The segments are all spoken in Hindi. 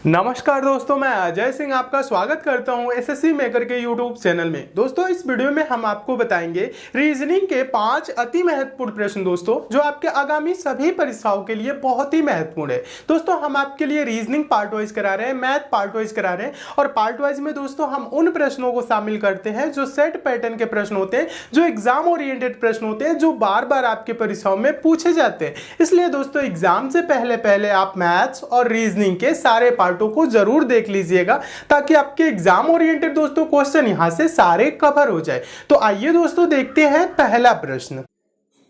नमस्कार दोस्तों, मैं अजय सिंह आपका स्वागत करता हूं एसएससी मेकर के यूट्यूब चैनल में। दोस्तों, इस वीडियो में हम आपको बताएंगे रीजनिंग के 5 अति महत्वपूर्ण प्रश्न दोस्तों, जो आपके आगामी सभी परीक्षाओं के लिए बहुत ही महत्वपूर्ण है। दोस्तों, हम आपके लिए रीजनिंग पार्ट वाइज करा रहे हैं, मैथ पार्ट वाइज करा रहे हैं और पार्ट वाइज में दोस्तों हम उन प्रश्नों को शामिल करते हैं जो सेट पैटर्न के प्रश्न होते हैं, जो एग्जाम ओरिएंटेड प्रश्न होते हैं, जो बार बार आपके परीक्षाओं में पूछे जाते हैं। इसलिए दोस्तों, एग्जाम से पहले पहले आप मैथ्स और रीजनिंग के सारे पार्टों को जरूर देख लीजिएगा, ताकि आपके एग्जाम ओरिएंटेड दोस्तों क्वेश्चन यहां से सारे कवर हो जाए। तो आइए दोस्तों, देखते हैं पहला प्रश्न।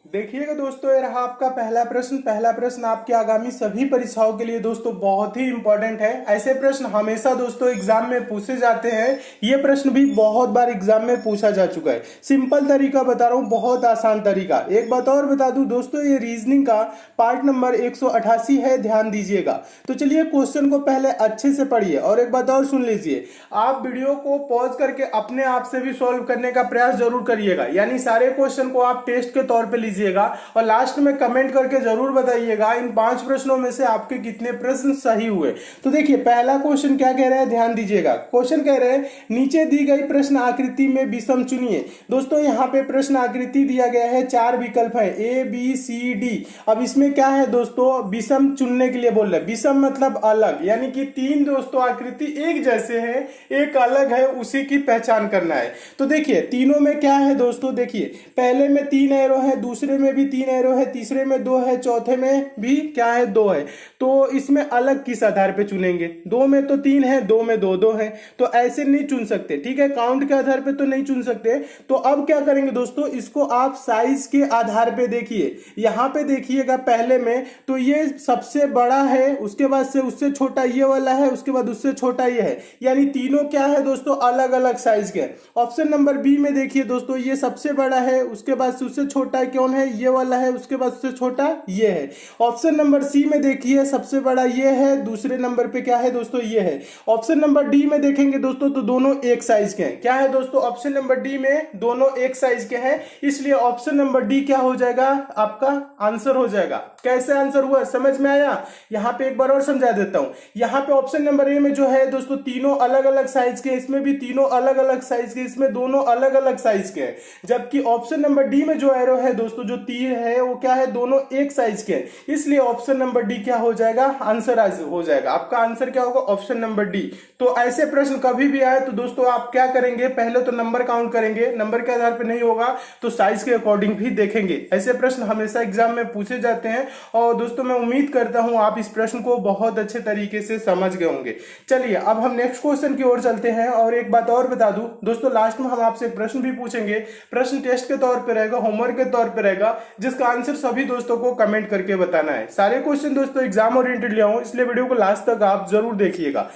देखिएगा दोस्तों, ये रहा आपका पहला प्रश्न। पहला प्रश्न आपके आगामी सभी परीक्षाओं के लिए दोस्तों बहुत ही इंपॉर्टेंट है। ऐसे प्रश्न हमेशा दोस्तों एग्जाम में पूछे जाते हैं। ये प्रश्न भी बहुत बार एग्जाम में पूछा जा चुका है। सिंपल तरीका बता रहा हूं, बहुत आसान तरीका। एक बात और बता दूं दोस्तों, ये रीजनिंग का पार्ट नंबर 188 है, ध्यान दीजिएगा। तो चलिए क्वेश्चन को पहले अच्छे से पढ़िए और एक बात और सुन लीजिए। आप वीडियो को पॉज करके अपने आप से भी सॉल्व करने का प्रयास जरूर करिएगा, यानी सारे क्वेश्चन को आप टेस्ट के तौर पर और लास्ट में कमेंट करके जरूर बताइएगा इन 5 प्रश्नों में से आपके कितने प्रश्न सही हुए। तो देखिए, पहला क्वेश्चन क्या कह रहा है, ध्यान दीजिएगा। क्वेश्चन कह रहे हैं, नीचे दी गई प्रश्न आकृति में विषम चुनिए। दोस्तों, यहाँ पे प्रश्न आकृति दिया गया है, 4 विकल्प है, ए बी सी डी। अब इसमें क्या है दोस्तों, विषम चुनने के लिए बोल रहे हैं। विषम मतलब अलग, यानी कि 3 दोस्तों आकृति एक जैसे हैं, एक अलग है, उसी की पहचान करना है। तो देखिए, तीनों में क्या है दोस्तों, देखिए पहले में 3 एरो है, दूसरे में भी 3 एरो है, तीसरे में 2 है, चौथे में भी क्या है, 2 है। तो इसमें अलग किस आधार पे चुनेंगे? 2 में तो 3 है, 2 में 2 है, तो ऐसे नहीं चुन सकते, ठीक है। काउंट के आधार पे तो नहीं चुन सकते। तो अब क्या करेंगे दोस्तों, इसको आप साइज के आधार पे देखिए। यहां पे देखिएगा, पहले में तो ये सबसे बड़ा है, उसके बाद से उससे छोटा ये वाला है, उसके बाद उससे छोटा ये है, यानी तीनों क्या है दोस्तों, अलग अलग साइज के। ऑप्शन नंबर बी में देखिए दोस्तों, ये सबसे बड़ा है, उसके बाद से उससे छोटा कौन है, ये वाला है, उसके बाद से छोटा ये है। ऑप्शन नंबर सी में देखिए, सबसे बड़ा ये है, दूसरे नंबर पे क्या है दोस्तों, ये है। ऑप्शन नंबर डी में देखेंगे दोस्तों, तो दोनों एक साइज के हैं। क्या है दोस्तों, ऑप्शन नंबर डी में दोनों एक साइज के हैं, इसलिए ऑप्शन नंबर डी क्या हो जाएगा, आपका आंसर हो जाएगा। कैसे आंसर हुआ, समझ में आया? यहां पे एक बार और समझा देता हूं। यहां पे ऑप्शन नंबर ए में जो है दोस्तों, तीनों अलग अलग साइज के, इसमें भी तीनों अलग अलग साइज के, इसमें दोनों अलग अलग साइज के हैं। जबकि ऑप्शन नंबर डी में जो एरो है दोस्तों, जो तीर है, वो क्या है, दोनों एक साइज के हैं, इसलिए ऑप्शन नंबर डी क्या हो जाएगा, आंसर हो जाएगा। आपका आंसर क्या होगा, ऑप्शन नंबर डी। तो ऐसे प्रश्न कभी भी आए तो दोस्तों आप क्या करेंगे, पहले तो नंबर काउंट करेंगे, नंबर के आधार पर नहीं होगा तो साइज के अकॉर्डिंग भी देखेंगे। ऐसे प्रश्न हमेशा एग्जाम में पूछे जाते हैं और दोस्तों मैं उम्मीद करता हूं आप इस प्रश्न को बहुत अच्छे तरीके से समझ गए होंगे। चलिए अब हम नेक्स्ट क्वेश्चन की ओर चलते हैं। और एक बात और बता दूं दोस्तों, लास्ट में हम आपसे प्रश्न भी पूछेंगे। प्रश्न टेस्ट के तौर पर रहेगा, होमवर्क के तौर पर रहेगा, जिसका आंसर सभी दोस्तों को कमेंट करके बताना है। सारे क्वेश्चन दोस्तों एग्जाम ओरिएंटेड ले आऊं, इसलिए वीडियो को लास्ट तक आप जरूर देखिएगा।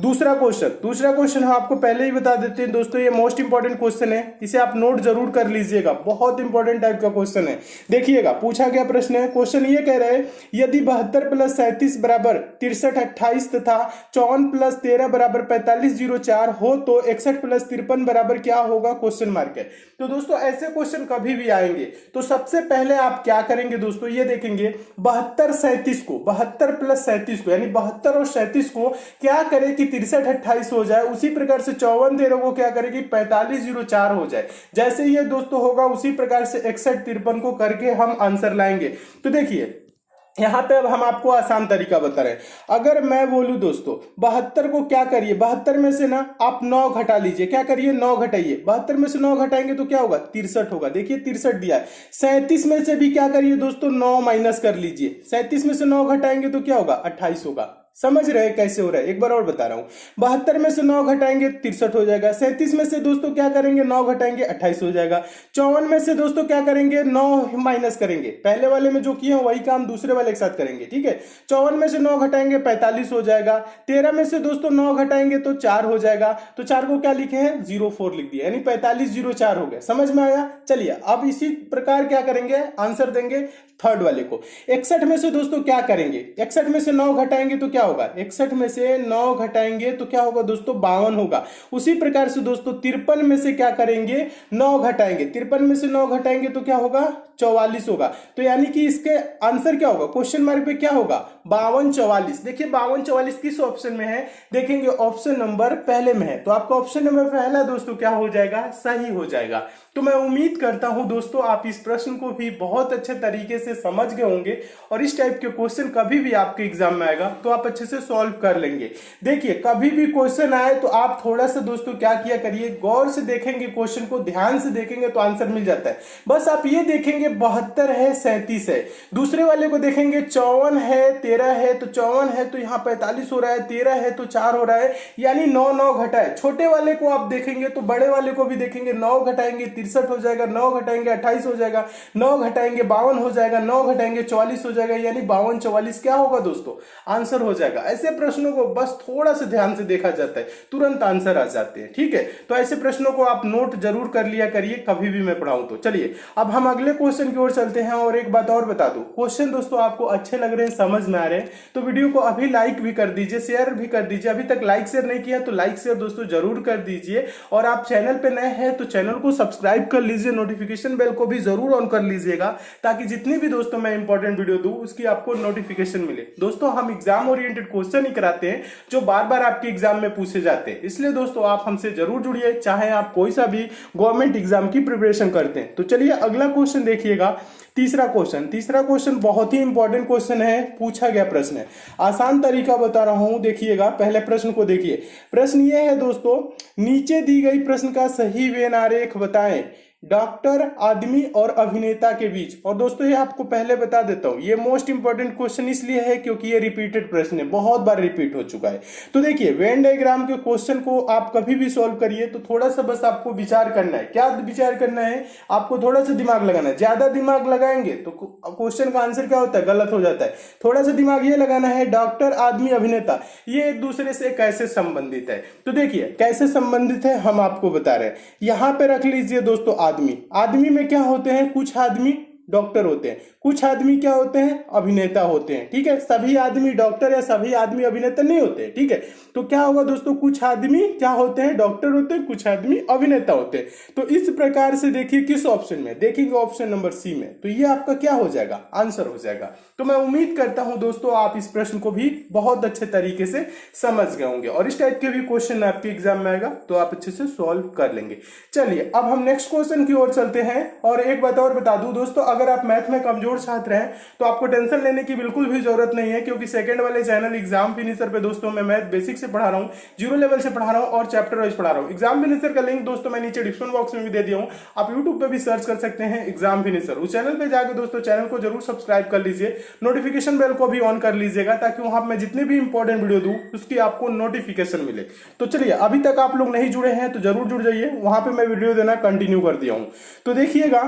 दूसरा क्वेश्चन हम आपको पहले ही बता देते हैं दोस्तों, ये मोस्ट इंपॉर्टेंट क्वेश्चन है, इसे आप नोट जरूर कर लीजिएगा, बहुत इंपॉर्टेंट टाइप का क्वेश्चन है। देखिएगा पूछा गया प्रश्न है, क्वेश्चन ये कह रहे हैं, यदि 72 + 37 बराबर 63 28 तथा 54 + 13 बराबर 4504 हो तो 61 + 53 बराबर क्या होगा, क्वेश्चन मार्क है। तो दोस्तों ऐसे क्वेश्चन कभी भी आएंगे तो सबसे पहले आप क्या करेंगे दोस्तों, ये देखेंगे 72 37 को, 72 + 37 को, यानी 72 और 37 को क्या करे कि 63 28 हो जाए, उसी प्रकार से 54 13 को क्या करे कि 4504 हो जाए। जैसे ये दोस्तों होगा उसी प्रकार से 61 53 को करके हम आंसर लाएंगे। तो देखिए यहां पे अब हम आपको आसान तरीका बता रहे हैं। अगर मैं बोलूं दोस्तों 72 को क्या करिए, 72 में से ना आप 9 घटा लीजिए, क्या करिए 9 घटाइए, 72 में से 9 घटाएंगे तो क्या होगा, 63 होगा। देखिए 63 दिया है। 37 में से भी क्या करिए दोस्तों, 9 माइनस कर लीजिए, 37 में से 9 घटाएंगे तो क्या होगा, 28 होगा। समझ रहे हैं कैसे हो रहा है, एक बार और बता रहा हूं। 72 में से 9 घटाएंगे 63 हो जाएगा। 37 में से दोस्तों क्या करेंगे, 9 घटाएंगे 28 हो जाएगा। 54 में से दोस्तों क्या करेंगे, 9 माइनस करेंगे, पहले वाले में जो किए हैं वही काम दूसरे वाले के साथ करेंगे, ठीक है। 54 में से 9 घटाएंगे 45 हो जाएगा। 13 में से दोस्तों 9 घटाएंगे तो 4 हो जाएगा, तो 4 को क्या लिखे हैं, 04 लिख दिया, यानी 4504 हो गया। समझ में आया? चलिए अब इसी प्रकार क्या करेंगे, आंसर देंगे थर्ड वाले को। 61 में से दोस्तों क्या करेंगे, 61 में से 9 घटाएंगे तो क्या क्या होगा, 61 में से 9 घटाएंगे तो क्या होगा दोस्तों, 52 होगा। उसी प्रकार से दोस्तों 53 में से क्या करेंगे, 9 घटाएंगे, 53 में से 9 घटाएंगे तो क्या होगा, 44 होगा। तो यानी कि इसके आंसर क्या होगा, क्वेश्चन मार्क पे क्या होगा, 52 44। देखिए 52 44 किस ऑप्शन में है, देखेंगे ऑप्शन नंबर पहले में है, तो आपका ऑप्शन नंबर पहला दोस्तों क्या हो जाएगा, सही हो जाएगा। तो मैं उम्मीद करता हूं दोस्तों आप इस प्रश्न को भी बहुत अच्छे तरीके से समझ गए होंगे और इस टाइप के क्वेश्चन कभी भी आपके एग्जाम में आएगा तो आप अच्छे से सॉल्व कर लेंगे। देखिए कभी भी क्वेश्चन आए तो आप थोड़ा सा दोस्तों क्या किया करिए, गौर से देखेंगे क्वेश्चन को, ध्यान से देखेंगे तो आंसर मिल जाता है। बस आप ये देखेंगे 72 है 37 है, दूसरे वाले को देखेंगे 54 है 13 है, तो 54 है तो यहाँ 45 हो रहा है, 13 है तो 4 हो रहा है, यानी 9 9 घटा है। छोटे वाले को आप देखेंगे तो बड़े वाले को भी देखेंगे, 9 घटाएंगे 63 हो जाएगा, 9 घटाएंगे 28 हो जाएगा, 9 घटाएंगे 52 हो जाएगा, 9 घटाएंगे 44 हो जाएगा, यानी 52 44 क्या होगा दोस्तों, आंसर हो जाएगा। ऐसे प्रश्नों को बस थोड़ा सा ध्यान से देखा जाता है, तुरंत आंसर आ जाते हैं। ठीक है, तो ऐसे प्रश्नों को आप नोट जरूर कर लिया करिए कभी भी मैं पढ़ाऊं तो। चलिए अब हम अगले क्वेश्चन की ओर चलते हैं। और एक बात और बता दूं, क्वेश्चन दोस्तों आपको अच्छे लग रहे हैं, समझ में आ रहे हैं तो वीडियो को अभी लाइक भी कर दीजिए, शेयर भी कर दीजिए। अभी तक लाइक शेयर नहीं किया तो लाइक शेयर दोस्तों जरूर कर दीजिए। और आप चैनल पे नए हैं तो चैनल को सब्सक्राइब कर लीजिए, नोटिफिकेशन बेल को भी जरूर ऑन कर लीजिएगा ताकि जितनी भी दोस्तों मैं इंपॉर्टेंट वीडियो दूं उसकी आपको नोटिफिकेशन मिले। दोस्तों हम एग्जाम ओरिएंटेड क्वेश्चन ही कराते हैं जो बार बार आपके एग्जाम में पूछे जाते हैं, इसलिए दोस्तों आप हमसे जरूर जुड़िए, चाहे आप कोई सा भी गवर्नमेंट एग्जाम की प्रिपरेशन करते हैं। तो चलिए अगला क्वेश्चन देखिएगा, तीसरा क्वेश्चन बहुत ही इंपॉर्टेंट क्वेश्चन है, पूछा गया प्रश्न है। आसान तरीका बता रहा हूं, देखिएगा पहले प्रश्न को देखिए। प्रश्न ये है दोस्तों, नीचे दी गई प्रश्न का सही वेन आरेख बताएं डॉक्टर, आदमी और अभिनेता के बीच। और दोस्तों ये आपको पहले बता देता हूं, ये मोस्ट इंपॉर्टेंट क्वेश्चन इसलिए है क्योंकि ये रिपीटेड प्रश्न है, बहुत बार रिपीट हो चुका है। तो देखिए वेन डायग्राम के क्वेश्चन को आप कभी भी सॉल्व करिए तो थोड़ा सा बस आपको विचार करना है। क्या विचार करना है, आपको थोड़ा सा दिमाग लगाना है। ज्यादा दिमाग लगाएंगे तो क्वेश्चन का आंसर क्या होता है, गलत हो जाता है। थोड़ा सा दिमाग ये लगाना है, डॉक्टर, आदमी, अभिनेता ये एक दूसरे से कैसे संबंधित है। तो देखिए कैसे संबंधित है हम आपको बता रहे हैं। यहां पे रख लीजिए दोस्तों आदमी में क्या होते हैं, कुछ आदमी डॉक्टर होते हैं, कुछ आदमी क्या होते हैं, अभिनेता होते हैं। ठीक है, सभी आदमी डॉक्टर या सभी आदमी अभिनेता नहीं होते। ठीक है, तो क्या होगा दोस्तों, कुछ आदमी क्या होते हैं, डॉक्टर होते हैं, कुछ आदमी अभिनेता होते हैं। तो इस प्रकार से देखिए किस ऑप्शन में, देखेंगे ऑप्शन नंबर सी में, तो ये आपका क्या हो जाएगा, आंसर हो जाएगा। तो मैं उम्मीद करता हूं दोस्तों आप इस प्रश्न को भी बहुत अच्छे तरीके से समझ गए होंगे और इस टाइप के भी क्वेश्चन आपके एग्जाम में आएगा तो आप अच्छे से सॉल्व कर लेंगे। चलिए अब हम नेक्स्ट क्वेश्चन की ओर चलते हैं। और एक बात और बता दूं दोस्तों, अगर आप मैथ में कमजोर छात्र हैं तो आपको टेंशन लेने की बिल्कुल भी जरूरत नहीं है, क्योंकि सेकंड वाले चैनल एग्जाम फिनिशर पे दोस्तों मैं मैथ बेसिक से पढ़ा रहा हूं, जीरो लेवल से पढ़ा रहा हूं और चैप्टर वाइज पढ़ा रहा हूं। एग्जाम फिनिशर का लिंक दोस्तों मैं नीचे डिस्क्रिप्शन बॉक्स में भी दे दिया हूं, आप यूट्यूब पे भी सर्च कर सकते हैं एग्जाम फिनिशर। उस चैनल पे जाकर दोस्तों चैनल को जरूर सब्सक्राइब कर लीजिए, नोटिफिकेशन बेल को भी ऑन कर लीजिएगा ताकि वहां मैं जितने भी इंपॉर्टेंट वीडियो दूं उसकी आपको नोटिफिकेशन मिले। तो चलिए अभी तक आप लोग नहीं जुड़े हैं तो जरूर जुड़ जाइए, वहां पे मैं वीडियो देना कंटिन्यू कर दिया हूं। तो देखिएगा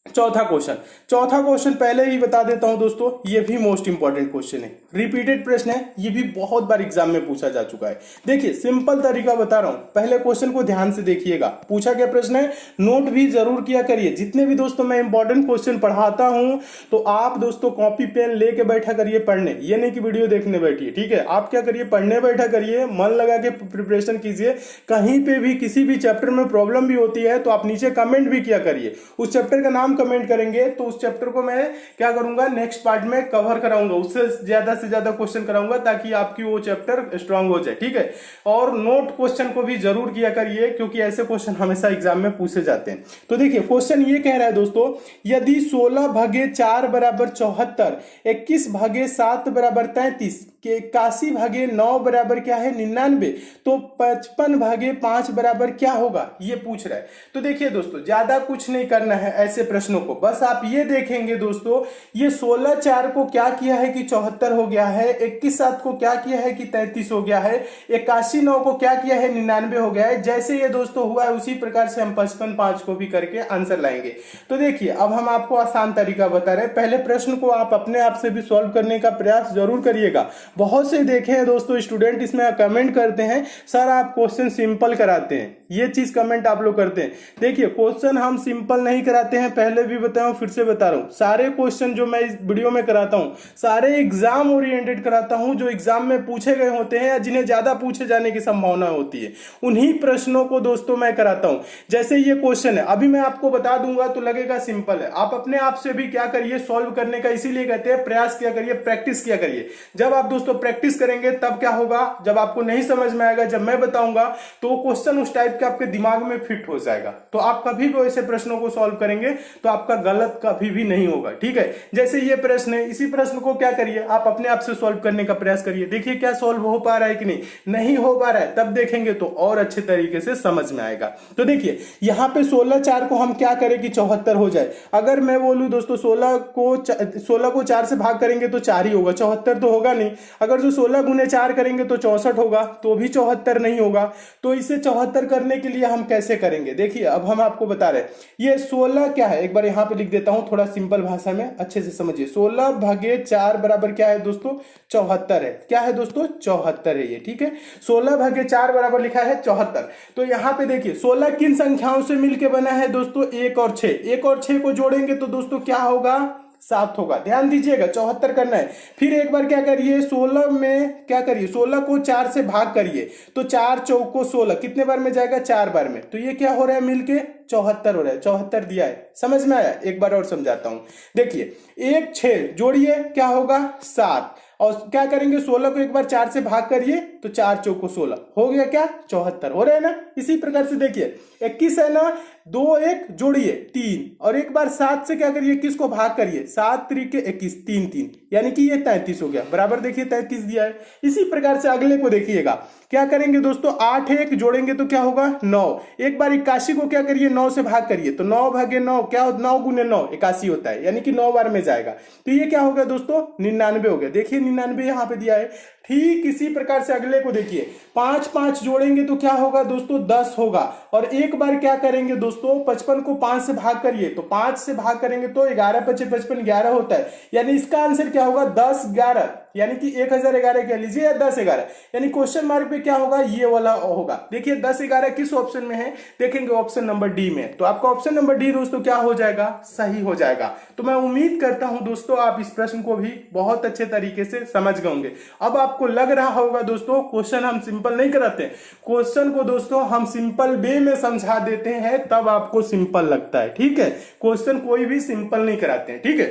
चौथा क्वेश्चन पहले ही बता देता हूं दोस्तों, ये भी मोस्ट इंपॉर्टेंट क्वेश्चन है, रिपीटेड प्रश्न है, ये भी बहुत बार एग्जाम में पूछा जा चुका है। देखिए सिंपल तरीका बता रहा हूं, पहले क्वेश्चन को ध्यान से देखिएगा, पूछा गया प्रश्न है, नोट भी जरूर किया करिए। जितने भी दोस्तों मैं इंपॉर्टेंट क्वेश्चन पढ़ाता हूं तो आप दोस्तों कॉपी पेन लेके बैठा करिए पढ़ने, ये नहीं कि वीडियो देखने बैठिए। ठीक है, आप क्या करिए, पढ़ने बैठा करिए, मन लगा के प्रिपरेशन कीजिए। कहीं पे भी किसी भी चैप्टर में प्रॉब्लम भी होती है तो आप नीचे कमेंट भी किया करिए, उस चैप्टर का नाम कमेंट करेंगे तो उस चैप्टर को मैं क्या करूंगा, नेक्स्ट पार्ट में कवर कराऊंगा, उससे ज्यादा से ज्यादा क्वेश्चन कराऊंगा ताकि आपकी वो चैप्टर स्ट्रांग हो जाए। ठीक है, और नोट क्वेश्चन को भी जरूर किया करिए क्योंकि ऐसे क्वेश्चन हमेशा एग्जाम में पूछे जाते हैं। तो देखिए क्वेश्चन ये कह रहा है दोस्तों, यदि 16/4 बराबर 74, 21/7 बराबर 33, 81/9 बराबर क्या है 99, तो 55/5 बराबर क्या होगा, ये पूछ रहा है। तो देखिए दोस्तों ज्यादा कुछ नहीं करना है ऐसे प्रश्नों को, बस आप ये देखेंगे दोस्तों, ये 16/4 को क्या किया है कि 74 हो गया है, 21/7 को क्या किया है कि 33 हो गया है, 81/9 को क्या किया है 99 हो गया है। जैसे ये दोस्तों हुआ है उसी प्रकार से हम 55/5 को भी करके आंसर लाएंगे। तो देखिए अब हम आपको आसान तरीका बता रहे हैं, पहले प्रश्न को आप अपने आप से भी सॉल्व करने का प्रयास जरूर करिएगा। बहुत से देखे हैं दोस्तों स्टूडेंट इसमें कमेंट करते हैं सर आप क्वेश्चन सिंपल कराते हैं, ये चीज कमेंट आप लोग करते हैं। देखिए क्वेश्चन हम सिंपल नहीं कराते हैं, पहले भी बताया हूं फिर से बता रहा हूं, सारे क्वेश्चन जो मैं इस वीडियो में कराता हूं सारे एग्जाम ओरिएंटेड कराता हूं, जो एग्जाम में पूछे गए होते हैं या जिन्हें ज्यादा पूछे जाने की संभावना होती है उन्हीं प्रश्नों को दोस्तों मैं कराता हूं। जैसे ये क्वेश्चन है अभी मैं आपको बता दूंगा तो लगेगा सिंपल है, आप अपने आप से भी क्या करिए सॉल्व करने का, इसीलिए कहते हैं प्रयास किया करिए, प्रैक्टिस किया करिए। जब आप दोस्तों प्रैक्टिस करेंगे तब क्या होगा, जब आपको नहीं समझ में आएगा जब मैं बताऊंगा तो वो क्वेश्चन उस टाइप के आपके दिमाग में फिट हो जाएगा, तो आप कभी भी ऐसे प्रश्नों को सॉल्व करेंगे तो आपका गलत कभी भी नहीं होगा। ठीक है, जैसे ये प्रश्न है, इसी प्रश्न को क्या करिए आप अपने आप से सॉल्व करने का प्रयास करिए, देखिए क्या सॉल्व हो पा रहा है कि नहीं हो पा रहा है, तब देखेंगे तो और अच्छे तरीके से समझ में आएगा। तो देखिए यहां पे 16 को हम क्या करें कि 74 हो जाए। अगर मैं बोलूं दोस्तों 16 को 4 से भाग करेंगे तो 4 ही होगा, 74 तो होगा नहीं। अगर जो 16 गुने 4 करेंगे तो 64 होगा, तो भी 74 नहीं होगा। तो इसे 74 करने के लिए हम कैसे करेंगे, देखिए अब हम आपको बता रहे हैं ये 16 क्या है, एक बार यहां पे लिख देता हूं थोड़ा सिंपल भाषा में अच्छे से समझिए। 16 भागे 4 बराबर क्या है दोस्तों 74 है, क्या है दोस्तों 74 है ये। ठीक है, 16 भागे 4 बराबर लिखा है 74। तो यहां पे देखिए 16 किन संख्याओं से मिलकर बना है दोस्तों 1 और 6, 1 और 6 को जोड़ेंगे तो दोस्तों क्या होगा 7 होगा। ध्यान दीजिएगा 74 करना है। फिर एक बार क्या करिए 16 में क्या करिए 16 को 4 से भाग करिए तो 4 चौको 16 कितने बार में जाएगा 4 बार में, तो ये क्या हो रहा है मिलके 74 हो रहा है। 74 दिया है, समझ में आया, एक बार और समझाता हूं। देखिए 1 6 जोड़िए क्या होगा 7, और क्या करेंगे 16 को एक बार 4 से भाग करिए तो 4 चौको 16 हो गया क्या 74 हो रहा है ना। इसी प्रकार से देखिए 21 है ना, 2 1 जोड़िए 3, और एक बार 7 से क्या करिए 21 को भाग करिए 7 3 के 21 3 3, यानी कि ये 33 हो गया बराबर। देखिए 33 दिया है। इसी प्रकार से अगले को देखिएगा क्या करेंगे दोस्तों 8 1 जोड़ेंगे तो क्या होगा 9, एक बार 81 को क्या करिए 9 से भाग करिए तो 9 भागे 9 क्या 9 गुने 9 81 होता है, यानी कि 9 बार में जाएगा। तो ये क्या हो गया दोस्तों 99 हो गया। देखिए 99 यहां पे दिया है। ठीक इसी प्रकार से अगले को देखिए 5 5 जोड़ेंगे तो क्या होगा दोस्तों 10 होगा, और एक बार क्या करेंगे दोस्तों 55 को 5 से भाग करिए तो 5 से भाग करेंगे तो 11 5 55 11 होता है, यानी इसका आंसर क्या होगा 10 11, यानी कि 1011 कह लीजिए या 10 11, यानी क्वेश्चन मार्क पे क्या होगा ये वाला होगा। देखिए 10 11 किस ऑप्शन में है, देखेंगे ऑप्शन नंबर डी में, तो आपका ऑप्शन नंबर डी दोस्तों क्या हो जाएगा सही हो जाएगा। तो मैं उम्मीद करता हूं दोस्तों आप इस प्रश्न को भी बहुत अच्छे तरीके से समझ गए होंगे। अब आपको लग रहा होगा दोस्तों क्वेश्चन हम सिंपल नहीं कराते, क्वेश्चन को दोस्तों हम सिंपल वे में समझा देते हैं तब आपको सिंपल लगता है। ठीक है, क्वेश्चन कोई भी सिंपल नहीं कराते हैं। ठीक है,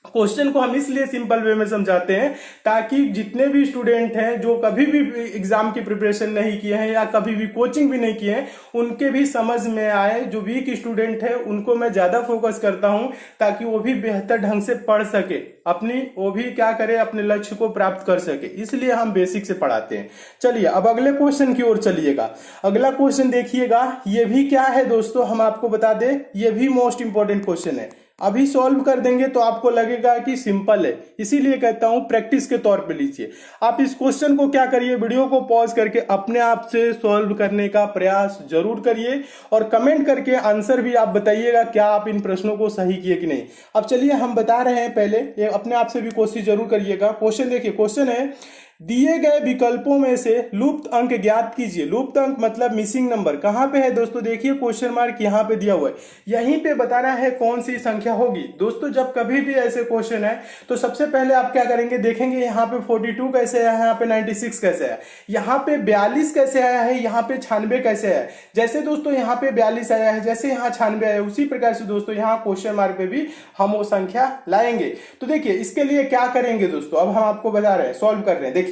क्वेश्चन को हम इसलिए सिंपल वे में समझाते हैं ताकि जितने भी स्टूडेंट हैं जो कभी भी एग्जाम की प्रिपरेशन नहीं किए हैं या कभी भी कोचिंग भी नहीं किए हैं उनके भी समझ में आए। जो वीक स्टूडेंट है उनको मैं ज्यादा फोकस करता हूं ताकि वो भी बेहतर ढंग से पढ़ सके, अपनी वो भी क्या करे अपने लक्ष्य को प्राप्त कर सके, इसलिए हम बेसिक से पढ़ाते हैं। चलिए अब अगले क्वेश्चन की ओर चलिएगा। अगला क्वेश्चन देखिएगा, ये भी क्या है दोस्तों हम आपको बता दें, ये भी मोस्ट इंपॉर्टेंट क्वेश्चन है। अभी सॉल्व कर देंगे तो आपको लगेगा कि सिंपल है, इसीलिए कहता हूं प्रैक्टिस के तौर पे लीजिए। आप इस क्वेश्चन को क्या करिए वीडियो को पॉज करके अपने आप से सॉल्व करने का प्रयास जरूर करिए, और कमेंट करके आंसर भी आप बताइएगा क्या आप इन प्रश्नों को सही किए कि नहीं। अब चलिए हम बता रहे हैं, पहले ये अपने आप से भी कोशिश जरूर करिएगा। क्वेश्चन देखिए, क्वेश्चन है दिए गए विकल्पों में से लुप्त अंक ज्ञात कीजिए। लुप्त अंक मतलब मिसिंग नंबर कहां पे है दोस्तों, देखिए क्वेश्चन मार्क यहां पे दिया हुआ है, यहीं पे बताना है कौन सी संख्या होगी। दोस्तों जब कभी भी ऐसे क्वेश्चन है तो सबसे पहले आप क्या करेंगे, देखेंगे यहाँ पे 42 कैसे आया है, यहाँ पे 96 कैसे आया, यहाँ पे 42 कैसे आया है, यहाँ पे 96 कैसे आया है। जैसे दोस्तों यहाँ पे 42 आया है, जैसे यहाँ 96 आया है, उसी प्रकार से दोस्तों यहाँ क्वेश्चन मार्क पे भी हम वो संख्या लाएंगे। तो देखिए इसके लिए क्या करेंगे दोस्तों, अब हम आपको बता रहे हैं, सॉल्व कर रहे हैं। देखिए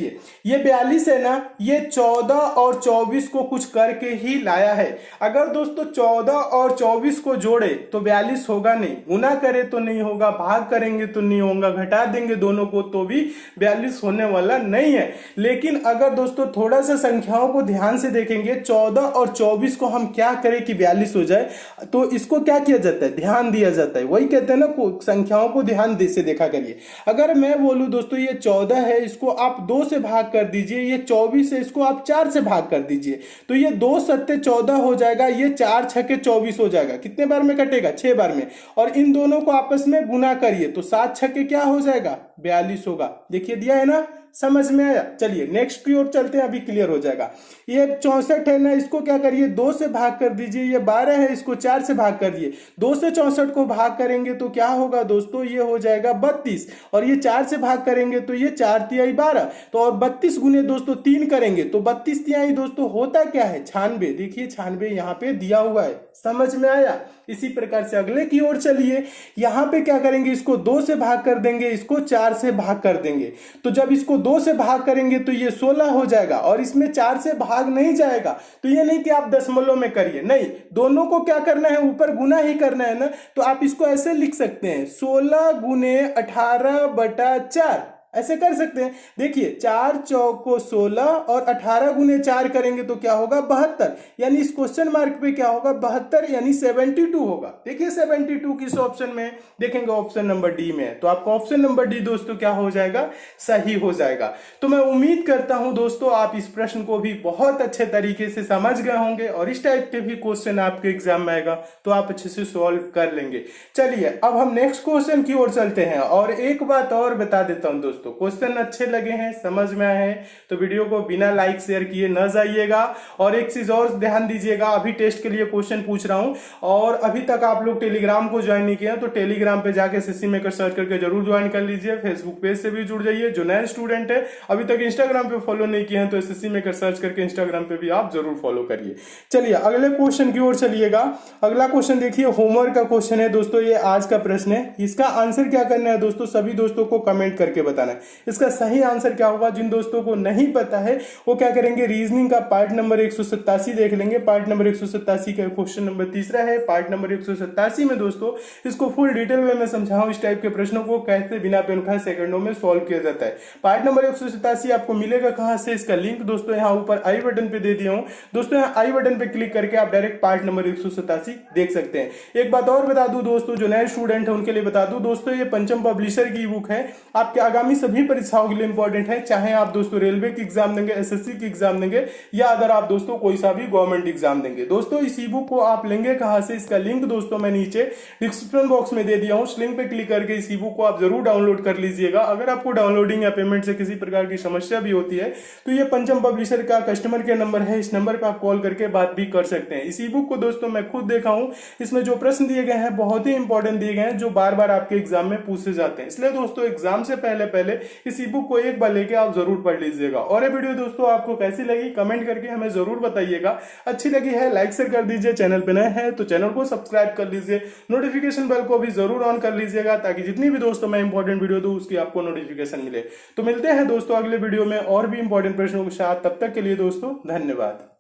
ये 42 है ना, ये 14 और 24 को कुछ करके ही लाया है। अगर दोस्तों 14 और 24 को जोड़े तो 42 होगा नहीं, गुना करे तो नहीं होगा, भाग करेंगे तो नहीं होगा, घटा देंगे दोनों को तो भी 42 होने वाला नहीं है। लेकिन अगर दोस्तों थोड़ा सा संख्याओं को ध्यान से देखेंगे, 14 और 24 को हम क्या करें कि 42 हो जाए, तो इसको क्या किया जाता है, ध्यान दिया जाता है। वही कहते हैं ना संख्याओं को ध्यान से देखा करिए। अगर मैं बोलूं दोस्तों ये 14 है, इसको आप 2 से भाग कर दीजिए, ये 24 है, इसको आप 4 से भाग कर दीजिए, तो ये 2 सत्ते 14 हो जाएगा, ये 4 छक्के 24 हो जाएगा। कितने बार में कटेगा, 6 बार में। और इन दोनों को आपस में गुना करिए तो 7 छक्के क्या हो जाएगा 42 होगा। देखिए दिया है ना समझ में आया? चलिए नेक्स्ट की ओर चलते हैं, अभी क्लियर हो जाएगा। ये 64 है ना, इसको क्या करिए 2 से भाग कर दीजिए। ये 12 है, इसको 4 से भाग कर दिए। 2 से 64 को भाग करेंगे तो क्या होगा दोस्तों, ये हो जाएगा 32। और ये 4 से भाग करेंगे तो ये 4 तिहाई 12। तो और 32 गुने दोस्तों 3 करेंगे तो 32 तिहाई दोस्तों होता क्या है 96। देखिए 96 यहाँ पे दिया हुआ है, समझ में आया? इसी प्रकार से अगले की ओर चलिए। यहां पे क्या करेंगे, इसको 2 से भाग कर देंगे, इसको 4 से भाग कर देंगे। तो जब इसको 2 से भाग करेंगे तो ये 16 हो जाएगा, और इसमें 4 से भाग नहीं जाएगा। तो ये नहीं कि आप दशमलव में करिए, नहीं, दोनों को क्या करना है, ऊपर गुना ही करना है ना। तो आप इसको ऐसे लिख सकते हैं 16 गुने 18/4, ऐसे कर सकते हैं। देखिए 4 चौको 16 और 18 गुने 4 करेंगे तो क्या होगा 72, यानी इस क्वेश्चन मार्क पे क्या होगा 72 यानी 72 होगा। देखिए 72 किस ऑप्शन में देखेंगे, ऑप्शन नंबर डी में है। तो आपका ऑप्शन नंबर डी दोस्तों क्या हो जाएगा, सही हो जाएगा। तो मैं उम्मीद करता हूं दोस्तों आप इस प्रश्न को भी बहुत अच्छे तरीके से समझ गए होंगे, और इस टाइप के भी क्वेश्चन आपके एग्जाम में आएगा तो आप अच्छे से सॉल्व कर लेंगे। चलिए अब हम नेक्स्ट क्वेश्चन की ओर चलते हैं। और एक बात और बता देता हूं दोस्तों, क्वेश्चन अच्छे लगे हैं, समझ में आए हैं तो वीडियो को बिना लाइक शेयर किए न जाइएगा। और एक चीज और ध्यान दीजिएगा, अभी टेस्ट के लिए क्वेश्चन पूछ रहा हूं, और अभी तक आप लोग टेलीग्राम को ज्वाइन नहीं किया तो टेलीग्राम पे जाके एसएससी मेकर सर्च करके जरूर ज्वाइन कर लीजिए। फेसबुक पेज से भी जुड़ जाइए। जो नए स्टूडेंट है अभी तक इंस्टाग्राम पे फॉलो नहीं किए हैं तो एसएससी मेकर सर्च करके इंस्टाग्राम पे भी आप जरूर फॉलो करिए। चलिए अगले क्वेश्चन की ओर चलिएगा। अगला क्वेश्चन देखिए, होमवर्क का क्वेश्चन है दोस्तों, ये आज का प्रश्न है। इसका आंसर क्या करना है दोस्तों, सभी दोस्तों को कमेंट करके बताना है इसका सही आंसर क्या होगा। जिन दोस्तों को नहीं पता है वो क्या करेंगे, रीजनिंग का पार्ट नंबर 187 देख लेंगे। पार्ट नंबर 187 का क्वेश्चन नंबर 3 है। पार्ट नंबर 187 में दोस्तों इसको फुल डिटेल में मैं समझाऊं, इस टाइप के प्रश्नों को कैसे बिना पेन उठाए सेकंडों में सॉल्व किया जाता है। पार्ट नंबर 187 आपको मिलेगा कहां से, इसका लिंक दोस्तों यहाँ ऊपर आई बटन पे दे दिया हूं दोस्तों। यहाँ आई बटन पे क्लिक करके आप डायरेक्ट पार्ट नंबर 187 देख सकते हैं। एक बात और बता दूं दोस्तों, जो नए स्टूडेंट है उनके लिए बता दूं दोस्तों, ये पंचम पब्लिशर की बुक है, आपके आगामी सभी परीक्षाओं के लिए इंपॉर्टेंट है। चाहे आप दोस्तों रेलवे की एग्जाम देंगे, एसएससी की एग्जाम देंगे, या अगर आप दोस्तों कोई सा भी गवर्नमेंट एग्जाम देंगे। दोस्तों इस ई बुक को आप लेंगे कहां से, इसका लिंक दोस्तों मैं नीचे डिस्क्रिप्शन बॉक्स में दे दिया हूं। उस लिंक पे क्लिक करके इस ई बुक को आप जरूर डाउनलोड कर लीजिएगा। अगर आपको डाउनलोडिंग या पेमेंट से किसी प्रकार की समस्या भी होती है तो ये पंचम पब्लिशर का कस्टमर केयर नंबर है, इस नंबर पर आप कॉल करके बात भी कर सकते हैं। इस ई बुक को दोस्तों मैं खुद देखा हूं, इसमें जो प्रश्न दिए गए हैं बहुत ही इंपॉर्टेंट दिए गए हैं, जो बार बार आपके एग्जाम में पूछे जाते हैं। इसलिए दोस्तों एग्जाम से पहले इस ई बुक को एक बार लेके आप जरूर पढ़ लीजिएगा। और ये वीडियो दोस्तों आपको कैसी लगी कमेंट करके हमें जरूर बताइएगा। अच्छी लगी है लाइक शेयर कर दीजिए, चैनल पे नए हैं तो चैनल को सब्सक्राइब कर लीजिए, नोटिफिकेशन बेल को भी जरूर ऑन कर लीजिएगा ताकि जितनी भी दोस्तों मैं इंपॉर्टेंट वीडियो दूं उसकी आपको नोटिफिकेशन मिले। तो मिलते हैं दोस्तों अगले वीडियो में और भी इंपॉर्टेंट प्रश्नों के साथ, तब तक के लिए दोस्तों धन्यवाद।